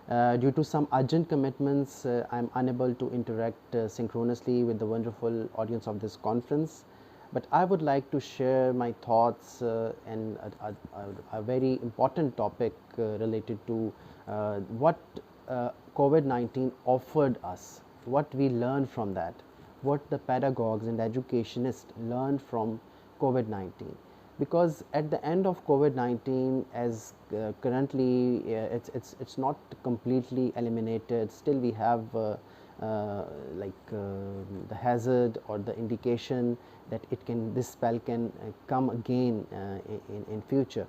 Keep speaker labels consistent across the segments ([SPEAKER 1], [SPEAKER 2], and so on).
[SPEAKER 1] Due to some urgent commitments, I'm unable to interact synchronously with the wonderful audience of this conference. But I would like to share my thoughts and a very important topic related to what COVID-19 offered us, what we learned from that, what the pedagogues and educationists learned from COVID-19. Because at the end of COVID-19, as currently it's not completely eliminated, still we have the hazard or the indication that this spell can come again in future.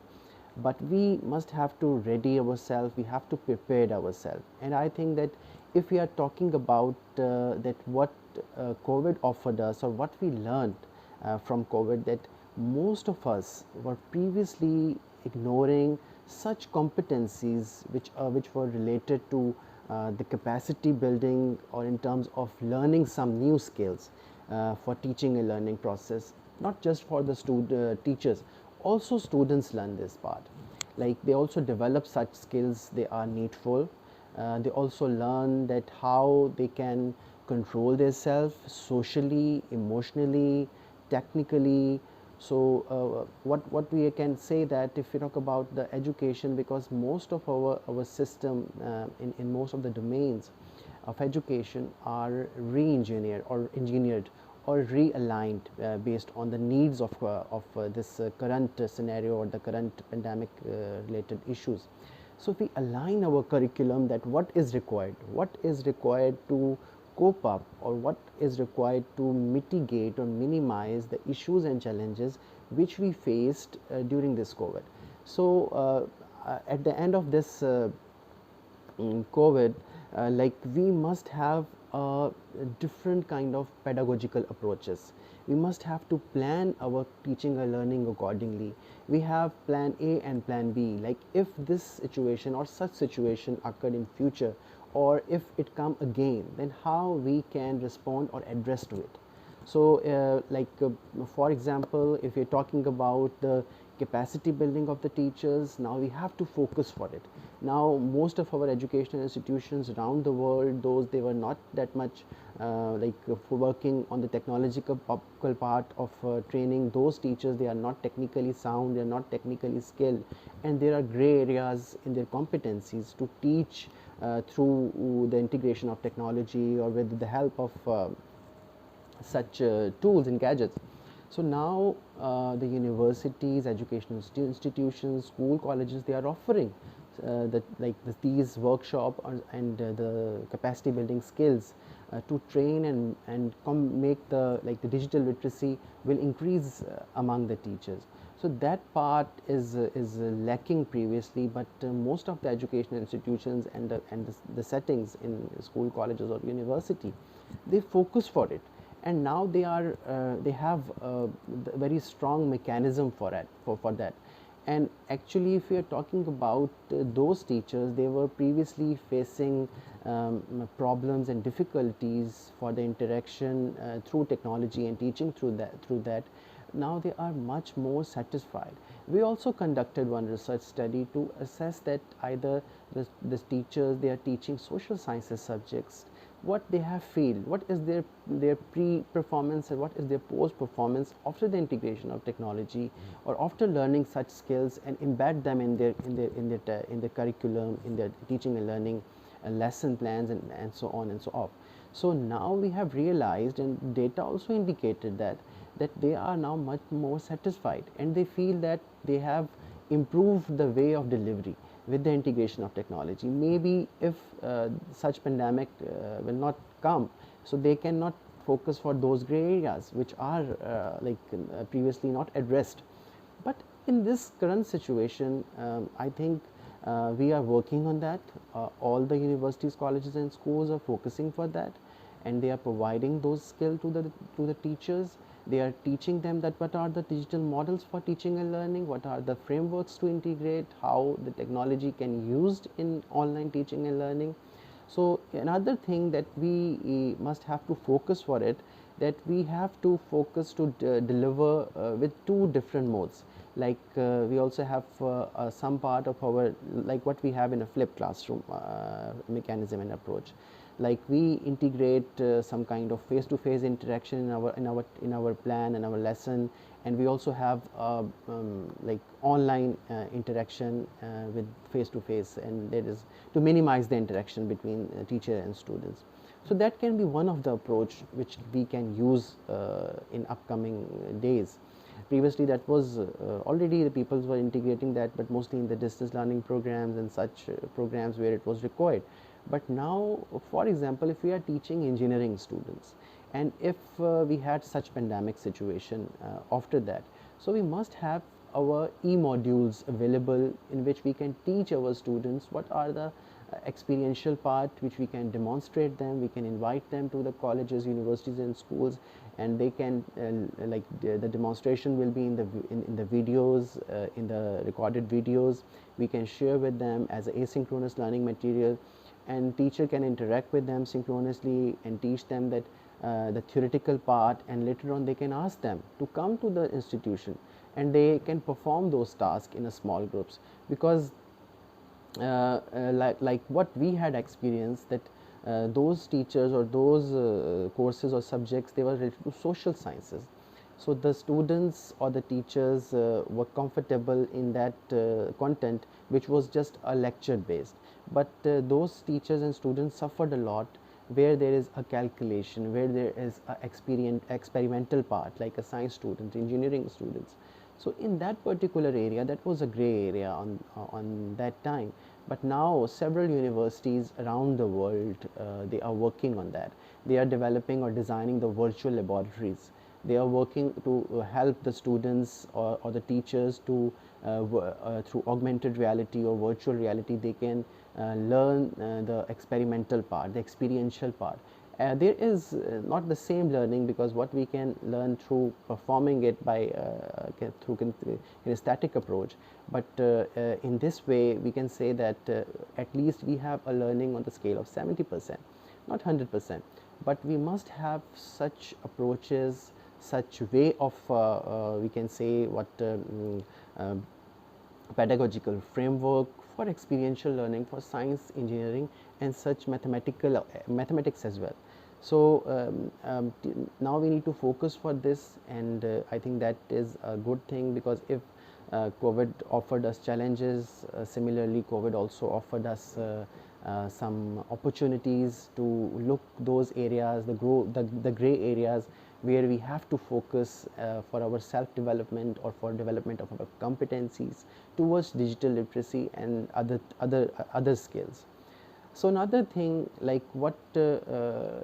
[SPEAKER 1] But we must have to ready ourselves, we have to prepare ourselves. And I think that if we are talking about that what COVID offered us or what we learned from COVID, that most of us were previously ignoring such competencies which were related to the capacity building or in terms of learning some new skills for teaching and learning process, not just for the teachers, also students learn this part. Like they also develop such skills, they are needful. They also learn that how they can control themselves socially, emotionally, technically. So what we can say that if we talk about the education, because most of our system in most of the domains of education are re-engineered or engineered or realigned based on the needs of this current scenario or the current pandemic related issues. So if we align our curriculum, that what is required to cope up, or what is required to mitigate or minimize the issues and challenges which we faced during this COVID. So at the end of this COVID, like we must have different kind of pedagogical approaches. We must have to plan our teaching or learning accordingly. We have plan A and plan B. Like if this situation or such situation occurred in future, or if it come again, then how we can respond or address to it. So for example, if you're talking about the capacity building of the teachers, now we have to focus for it. Now most of our educational institutions around the world, those they were not that much for working on the technological part of training those teachers, they are not technically sound, they are not technically skilled, and there are gray areas in their competencies to teach through the integration of technology or with the help of such tools and gadgets. So now the universities, educational institutions, school, colleges, they are offering these workshop and the capacity building skills to train and make the digital literacy will increase among the teachers. So that part is lacking previously, but most of the educational institutions and the settings in school, colleges or university, they focus for it, and now they have a very strong mechanism for that. And actually if we are talking about those teachers, they were previously facing problems and difficulties for the interaction through technology and teaching through that. Now they are much more satisfied. We also conducted one research study to assess that either the teachers, they are teaching social sciences subjects, what they have feel, what is their pre-performance and what is their post-performance after the integration of technology or after learning such skills and embed them in their curriculum, in their teaching and learning lesson plans and so on and so off. So now we have realized, and data also indicated that they are now much more satisfied, and they feel that they have improved the way of delivery with the integration of technology. Maybe if such pandemic will not come, so they cannot focus for those gray areas which are previously not addressed. But in this current situation, I think we are working on that. All the universities, colleges and schools are focusing for that, and they are providing those skills to the teachers. They are teaching them that what are the digital models for teaching and learning, what are the frameworks to integrate, how the technology can be used in online teaching and learning. So another thing that we must have to focus for it, that we have to focus to deliver with two different modes. Like we also have some part of our, like what we have in a flipped classroom mechanism and approach. Like we integrate some kind of face-to-face interaction in our plan and our lesson, and we also have like online interaction with face-to-face, and that is to minimize the interaction between teacher and students. So that can be one of the approach which we can use in upcoming days. Previously that was already the people were integrating that, but mostly in the distance learning programs and such programs where it was required. But now, for example, if we are teaching engineering students, and if we had such pandemic situation after that, so we must have our e-modules available in which we can teach our students what are the experiential part which we can demonstrate them. We can invite them to the colleges, universities and schools, and they can like the demonstration will be in the videos, in the recorded videos. We can share with them as asynchronous learning material, and teacher can interact with them synchronously and teach them that the theoretical part, and later on they can ask them to come to the institution and they can perform those tasks in a small groups. Because like what we had experienced, that those teachers or those courses or subjects, they were related to social sciences. So the students or the teachers were comfortable in that content which was just a lecture based, but those teachers and students suffered a lot where there is a calculation, where there is a experimental part, like a science student, engineering students. So in that particular area, that was a gray area on that time. But now several universities around the world, they are working on that. They are developing or designing the virtual laboratories. They are working to help the students or the teachers to through augmented reality or virtual reality, they can learn the experimental part, the experiential part. There is not the same learning, because what we can learn through performing it by through kinesthetic approach, but in this way we can say that at least we have a learning on the scale of 70%, not 100%, but we must have such approaches, such way of we can say what uh, pedagogical framework for experiential learning for science, engineering and such mathematics as well. So now we need to focus for this, and I think that is a good thing, because if COVID offered us challenges, similarly COVID also offered us some opportunities to look those areas, the gray areas where we have to focus for our self development or for development of our competencies towards digital literacy and other skills. So another thing, like what there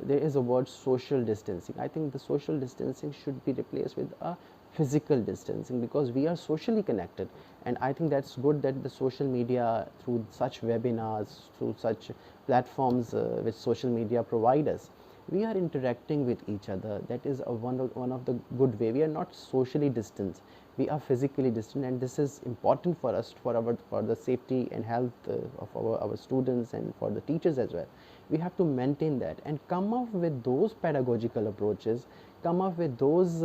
[SPEAKER 1] is a word social distancing. I think the social distancing should be replaced with a physical distancing, because we are socially connected, and I think that's good that the social media, through such webinars, through such platforms which social media provide us, we are interacting with each other. That is one of the good way. We are not socially distant, we are physically distant, and this is important for us, for the safety and health of our students and for the teachers as well. We have to maintain that and come up with those pedagogical approaches, come up with those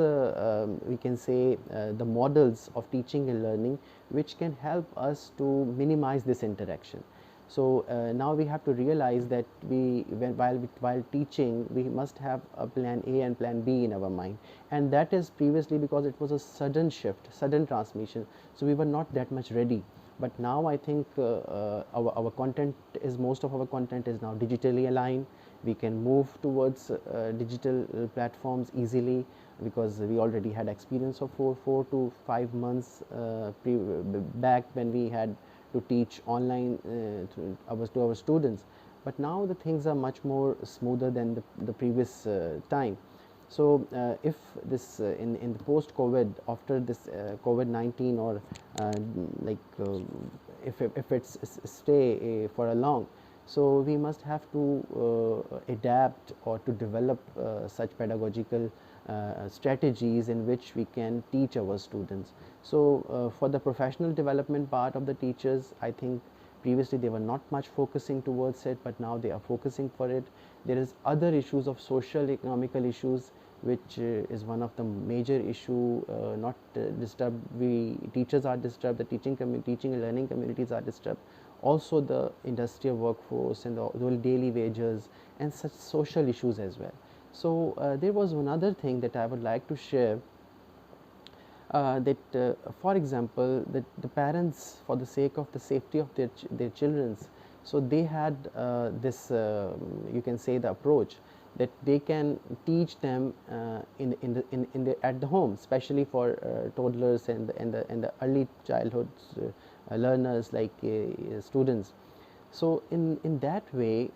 [SPEAKER 1] we can say the models of teaching and learning which can help us to minimize this interaction. So now we have to realize that while teaching, we must have a plan A and plan B in our mind, and that is previously because it was a sudden shift, sudden transmission, so we were not that much ready. But now I think our content is, most of our content is now digitally aligned. We can move towards digital platforms easily, because we already had experience of 4 to 5 months back when we had to teach online to our students. But now the things are much more smoother than the previous time. So if this in the post COVID, after this COVID-19, or like if it's stay for a long, so we must have to adapt or to develop such pedagogical strategies in which we can teach our students. So for the professional development part of the teachers, I think previously they were not much focusing towards it, but now they are focusing for it. There is other issues of social economical issues which is one of the major issue. Not disturbed, we teachers are disturbed, the teaching and learning communities are disturbed, also the industrial workforce and the daily wages and such social issues as well. So there was one other thing that I would like to share, that for example, that the parents, for the sake of the safety of their children's, so they had this you can say the approach that they can teach them in the at the home, especially for toddlers and the early childhood learners like students. So in that way,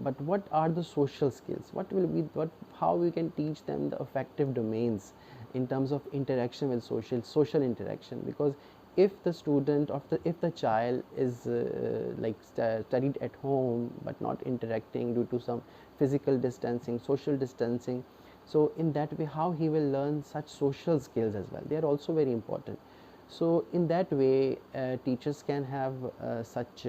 [SPEAKER 1] but what are the social skills, what will be, what how we can teach them the effective domains in terms of interaction with social interaction? Because if the student of the if the child is like studied at home but not interacting due to some physical distancing, social distancing, so in that way how he will learn such social skills as well? They are also very important. So in that way, teachers can have such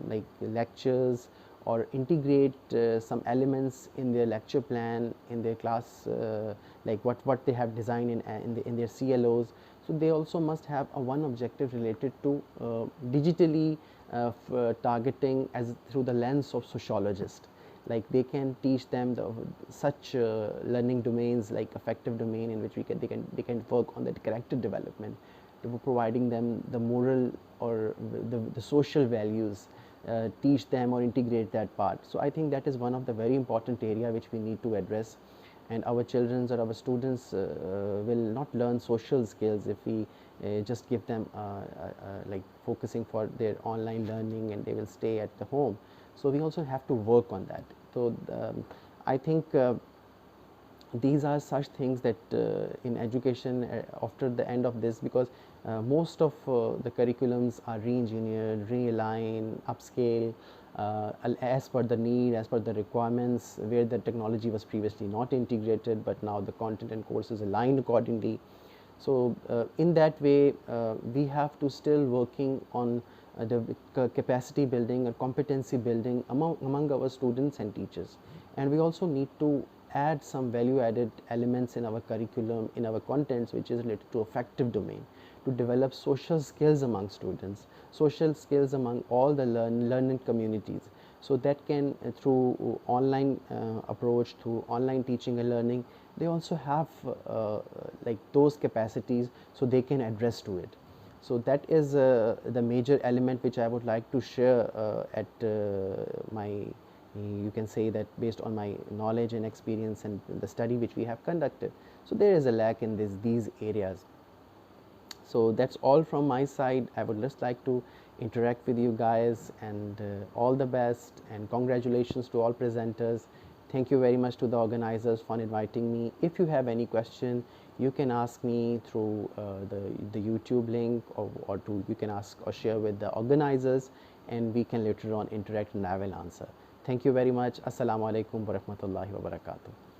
[SPEAKER 1] like lectures, or integrate some elements in their lecture plan, in their class, like what they have designed in their CLOs. So they also must have a one objective related to digitally targeting as through the lens of sociologist. Like they can teach them such learning domains like affective domain, in which they can work on that character development, to providing them the moral or the social values, teach them or integrate that part. So I think that is one of the very important area which we need to address, and our children or our students will not learn social skills if we just give them like focusing for their online learning, and they will stay at the home. So we also have to work on that. So I think these are such things that in education, after the end of this, because most of the curriculums are re-engineered, realigned, upscale as per the need, as per the requirements, where the technology was previously not integrated, but now the content and courses aligned accordingly. So in that way, we have to still working on the capacity building or competency building among our students and teachers. And we also need to add some value added elements in our curriculum, in our contents, which is related to affective domain, to develop social skills among students, social skills among all the learning communities. So that can through online approach, through online teaching and learning, they also have like those capacities, so they can address to it. So that is the major element which I would like to share at my, you can say that based on my knowledge and experience and the study which we have conducted. So there is a lack in these areas. So that's all from my side. I would just like to interact with you guys, and all the best and congratulations to all presenters. Thank you very much to the organizers for inviting me. If you have any question, you can ask me through the YouTube link, or you can ask or share with the organizers, and we can later on interact and I will answer. Thank you very much. Assalamu alaikum wa rahmatullahi wa barakatuh.